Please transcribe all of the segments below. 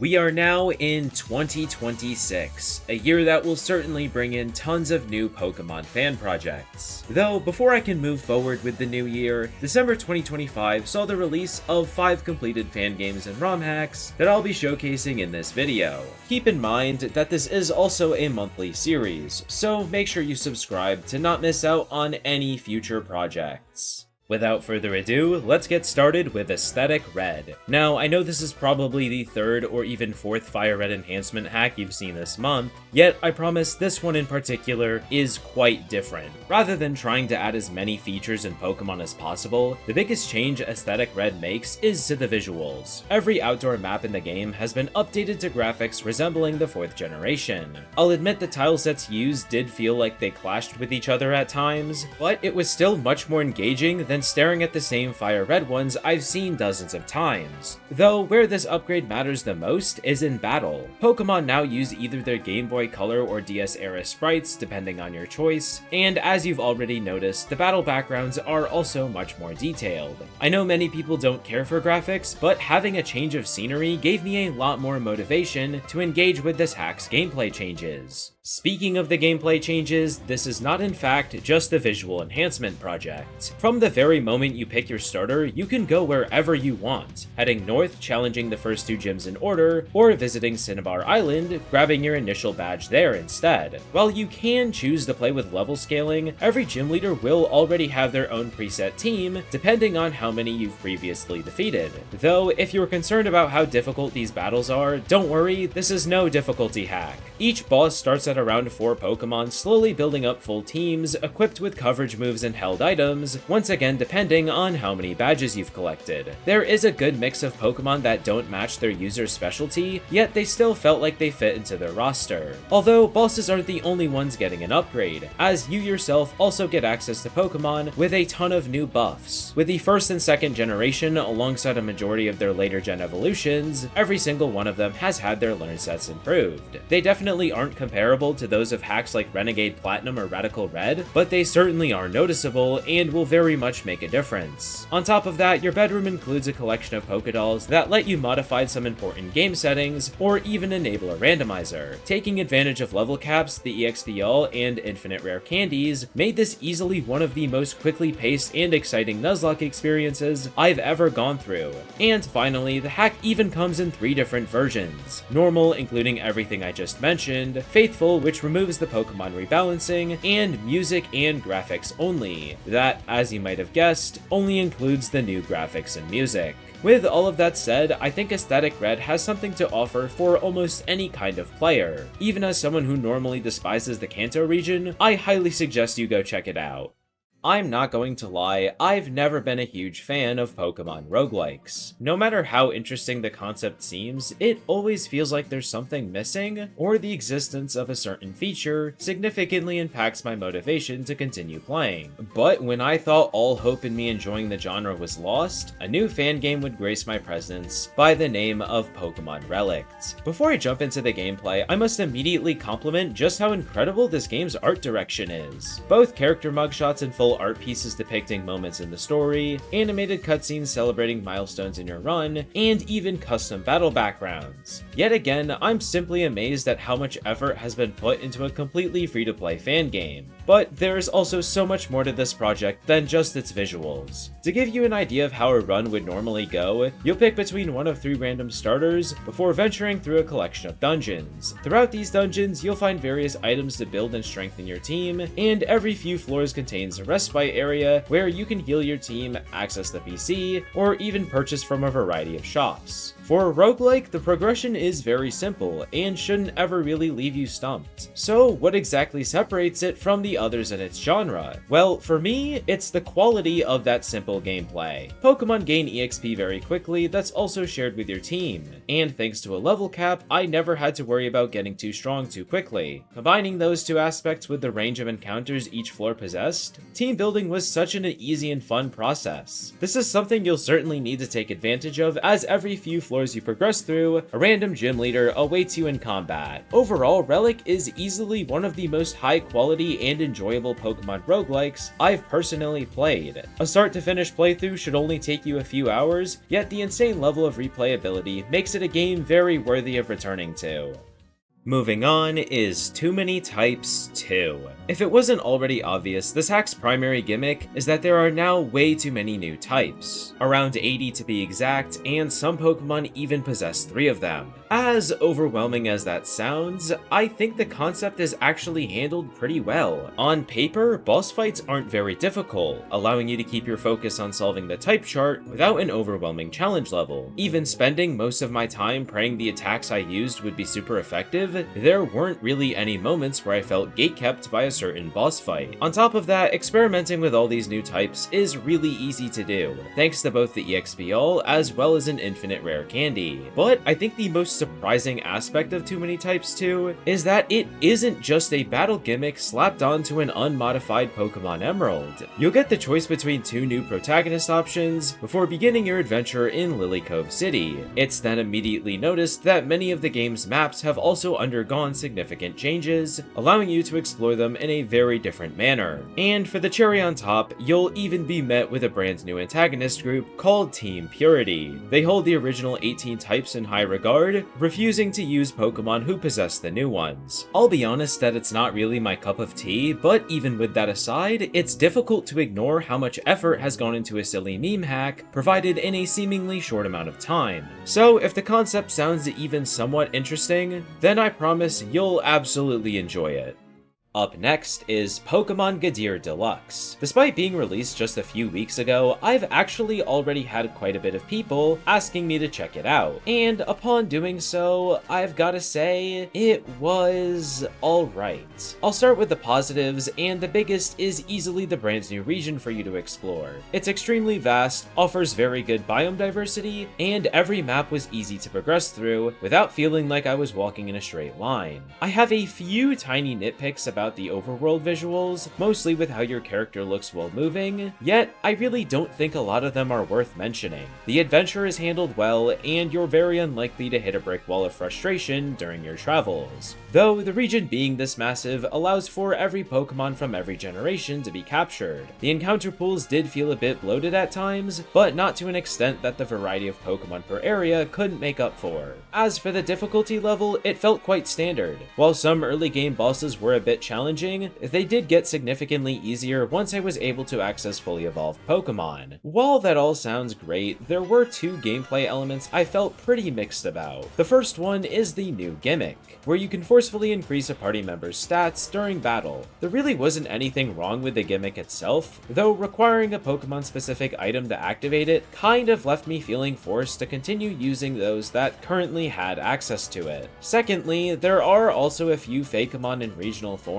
We are now in 2026, a year that will certainly bring in tons of new Pokemon fan projects. Though, before I can move forward with the new year, December 2025 saw the release of 5 completed fan games and ROM hacks that I'll be showcasing in this video. Keep in mind that this is also a monthly series, so make sure you subscribe to not miss out on any future projects. Without further ado, let's get started with Aesthetic Red. Now, I know this is probably the 3rd or even 4th Fire Red enhancement hack you've seen this month, yet I promise this one in particular is quite different. Rather than trying to add as many features in Pokemon as possible, the biggest change Aesthetic Red makes is to the visuals. Every outdoor map in the game has been updated to graphics resembling the 4th generation. I'll admit the tilesets used did feel like they clashed with each other at times, but it was still much more engaging than staring at the same Fire Red ones I've seen dozens of times. Though where this upgrade matters the most is in battle. Pokemon now use either their Game Boy Color or DS era sprites depending on your choice, and as you've already noticed, the battle backgrounds are also much more detailed. I know many people don't care for graphics, but having a change of scenery gave me a lot more motivation to engage with this hack's gameplay changes. Speaking of the gameplay changes, this is not in fact just a visual enhancement project. From the very moment you pick your starter, you can go wherever you want, heading north, challenging the first 2 gyms in order, or visiting Cinnabar Island, grabbing your initial badge there instead. While you can choose to play with level scaling, every gym leader will already have their own preset team, depending on how many you've previously defeated. Though, if you're concerned about how difficult these battles are, don't worry, this is no difficulty hack. Each boss starts at around 4 Pokemon, slowly building up full teams, equipped with coverage moves and held items, once again depending on how many badges you've collected. There is a good mix of Pokemon that don't match their user's specialty, yet they still felt like they fit into their roster. Although, bosses aren't the only ones getting an upgrade, as you yourself also get access to Pokemon with a ton of new buffs. With the 1st and 2nd generation, alongside a majority of their later gen evolutions, every single one of them has had their learn sets improved. They definitely aren't comparable to those of hacks like Renegade Platinum or Radical Red, but they certainly are noticeable and will very much make a difference. On top of that, your bedroom includes a collection of Pokédolls that let you modify some important game settings, or even enable a randomizer. Taking advantage of level caps, the EXP All, and infinite rare candies made this easily one of the most quickly paced and exciting Nuzlocke experiences I've ever gone through. And finally, the hack even comes in 3 different versions. Normal, including everything I just mentioned, Faithful, which removes the Pokemon rebalancing, and Music and Graphics Only, that, as you might have guessed, only includes the new graphics and music. With all of that said, I think Aesthetic Red has something to offer for almost any kind of player. Even as someone who normally despises the Kanto region, I highly suggest you go check it out. I'm not going to lie, I've never been a huge fan of Pokemon roguelikes. No matter how interesting the concept seems, it always feels like there's something missing, or the existence of a certain feature significantly impacts my motivation to continue playing. But when I thought all hope in me enjoying the genre was lost, a new fan game would grace my presence by the name of Pokemon Relict. Before I jump into the gameplay, I must immediately compliment just how incredible this game's art direction is. Both character mugshots and full art pieces depicting moments in the story, animated cutscenes celebrating milestones in your run, and even custom battle backgrounds. Yet again, I'm simply amazed at how much effort has been put into a completely free-to-play fan game. But there is also so much more to this project than just its visuals. To give you an idea of how a run would normally go, you'll pick between one of 3 random starters before venturing through a collection of dungeons. Throughout these dungeons, you'll find various items to build and strengthen your team, and every few floors contains a respite area where you can heal your team, access the PC, or even purchase from a variety of shops. For a roguelike, the progression is very simple, and shouldn't ever really leave you stumped. So what exactly separates it from the others in its genre? Well, for me, it's the quality of that simple gameplay. Pokemon gain EXP very quickly that's also shared with your team, and thanks to a level cap, I never had to worry about getting too strong too quickly. Combining those 2 aspects with the range of encounters each floor possessed, team building was such an easy and fun process. This is something you'll certainly need to take advantage of, as every few floors floors you progress through, a random gym leader awaits you in combat. Overall, Relic is easily one of the most high quality and enjoyable Pokemon roguelikes I've personally played. A start to finish playthrough should only take you a few hours, yet the insane level of replayability makes it a game very worthy of returning to. Moving on is Too Many Types 2. If it wasn't already obvious, this hack's primary gimmick is that there are now way too many new types. Around 80 to be exact, and some Pokemon even possess 3 of them. As overwhelming as that sounds, I think the concept is actually handled pretty well. On paper, boss fights aren't very difficult, allowing you to keep your focus on solving the type chart without an overwhelming challenge level. Even spending most of my time praying the attacks I used would be super effective, there weren't really any moments where I felt gatekept by a certain boss fight. On top of that, experimenting with all these new types is really easy to do, thanks to both the EXP All as well as an infinite rare candy. But I think the most surprising aspect of Too Many Types 2 is that it isn't just a battle gimmick slapped onto an unmodified Pokemon Emerald. You'll get the choice between 2 new protagonist options before beginning your adventure in Lily Cove City. It's then immediately noticed that many of the game's maps have also undergone significant changes, allowing you to explore them in a very different manner. And for the cherry on top, you'll even be met with a brand new antagonist group called Team Purity. They hold the original 18 types in high regard, refusing to use Pokemon who possess the new ones. I'll be honest that it's not really my cup of tea, but even with that aside, it's difficult to ignore how much effort has gone into a silly meme hack provided in a seemingly short amount of time. So if the concept sounds even somewhat interesting, then I promise you'll absolutely enjoy it. Up next is Pokemon Gadir Deluxe. Despite being released just a few weeks ago, I've actually already had quite a bit of people asking me to check it out, and upon doing so, I've gotta say, it was alright. I'll start with the positives, and the biggest is easily the brand new region for you to explore. It's extremely vast, offers very good biome diversity, and every map was easy to progress through without feeling like I was walking in a straight line. I have a few tiny nitpicks about the overworld visuals, mostly with how your character looks while moving, yet I really don't think a lot of them are worth mentioning. The adventure is handled well, and you're very unlikely to hit a brick wall of frustration during your travels. Though the region being this massive allows for every Pokemon from every generation to be captured. The encounter pools did feel a bit bloated at times, but not to an extent that the variety of Pokemon per area couldn't make up for. As for the difficulty level, it felt quite standard. While some early game bosses were a bit challenging, they did get significantly easier once I was able to access fully evolved Pokemon. While that all sounds great, there were 2 gameplay elements I felt pretty mixed about. The first one is the new gimmick, where you can forcefully increase a party member's stats during battle. There really wasn't anything wrong with the gimmick itself, though requiring a Pokemon-specific item to activate it kind of left me feeling forced to continue using those that currently had access to it. Secondly, there are also a few Fakeamon in regional forms,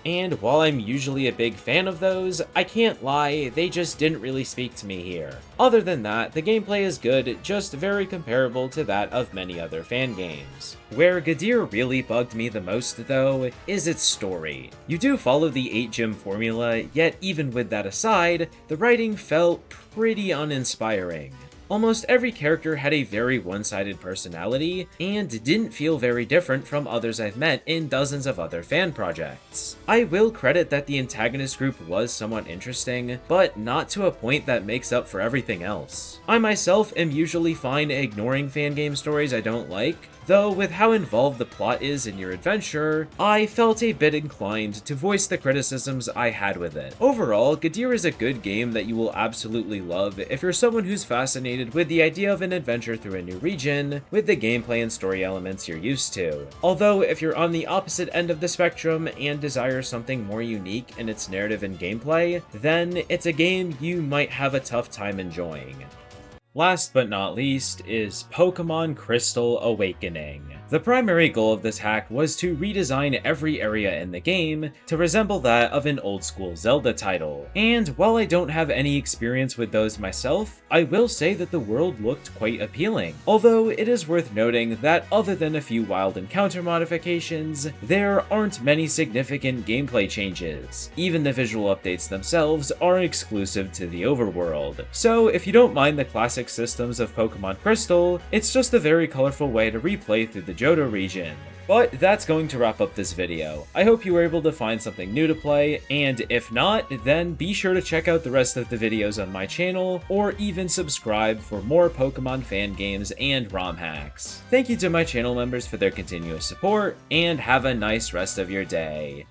and while I'm usually a big fan of those, I can't lie, they just didn't really speak to me here. Other than that, the gameplay is good, just very comparable to that of many other fan games. Where Gadir really bugged me the most, though, is its story. You do follow the 8-gym formula, yet even with that aside, the writing felt pretty uninspiring. Almost every character had a very one-sided personality, and didn't feel very different from others I've met in dozens of other fan projects. I will credit that the antagonist group was somewhat interesting, but not to a point that makes up for everything else. I myself am usually fine ignoring fan game stories I don't like, though with how involved the plot is in your adventure, I felt a bit inclined to voice the criticisms I had with it. Overall, Gadir is a good game that you will absolutely love if you're someone who's fascinated with the idea of an adventure through a new region, with the gameplay and story elements you're used to. Although, if you're on the opposite end of the spectrum and desire something more unique in its narrative and gameplay, then it's a game you might have a tough time enjoying. Last but not least is Pokemon Crystal Awakening. The primary goal of this hack was to redesign every area in the game to resemble that of an old-school Zelda title. And while I don't have any experience with those myself, I will say that the world looked quite appealing. Although it is worth noting that other than a few wild encounter modifications, there aren't many significant gameplay changes. Even the visual updates themselves are exclusive to the overworld. So if you don't mind the classic classic systems of Pokemon Crystal, it's just a very colorful way to replay through the Johto region. But that's going to wrap up this video. I hope you were able to find something new to play, and if not, then be sure to check out the rest of the videos on my channel, or even subscribe for more Pokemon fan games and ROM hacks. Thank you to my channel members for their continuous support, and have a nice rest of your day.